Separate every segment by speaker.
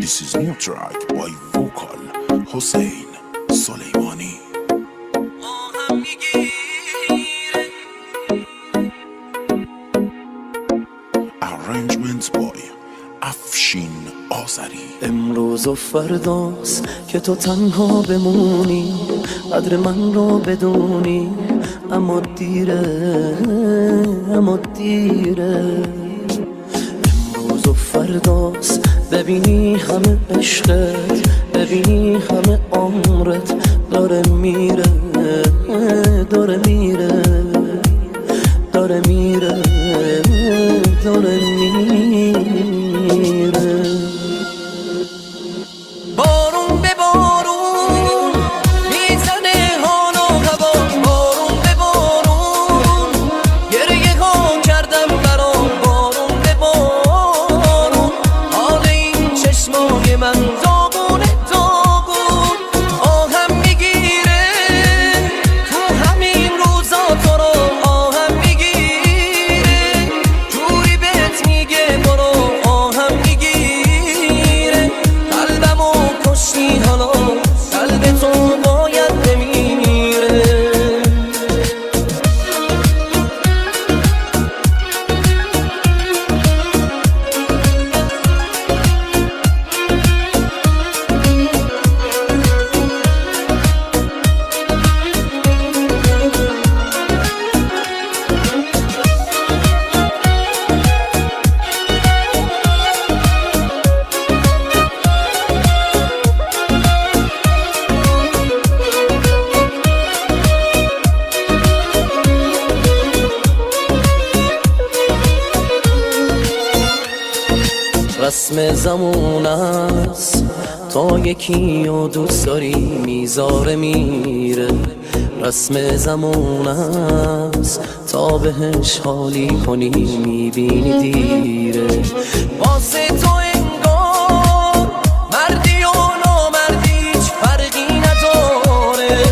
Speaker 1: This is new track by vocal Hussein Soleimani. Arrangements by افشین آذری.
Speaker 2: امروز و فرداست که تو تنها بمونی، قدر من رو بدونی، اما دیره، اما دیره. امروز و فرداست ببینی همه عشقت، ببینی همه عمرت داره میره، داره میره، داره میره، داره میره. بارون به بارون میزنه حال و هوا، بارون به بارون گریه ها کردم برات، بارون به بارون حال این چشمای من داغونه داغون، آهم میگیره تو همین روزا تو رو، آهم میگیره جوری بهت میگه برو، آهم میگیره قلبمو کشتی حالا، قلب تو باید بمیره. رسم زمون است تا یکی و دوست داری میذاره میره، رسم زمون است تا بهش حالی کنی میبینی دیره. واسه تو انگار مردی و نامردی هیچ فرقی نداره،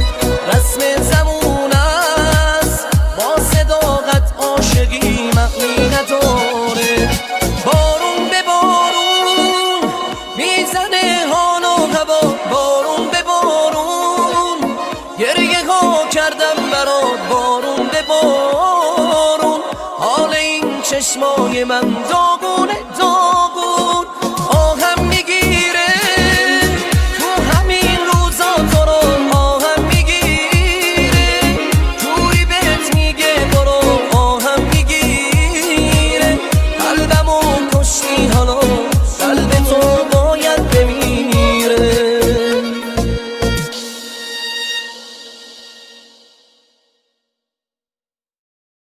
Speaker 2: رسم زمون است با صداقت عاشقی معنی نداره. بارون به بارون میزنه حال و هوا، بارون به بارون گریه ها کردم برات، بارون به بارون حال این چشمای من داغونه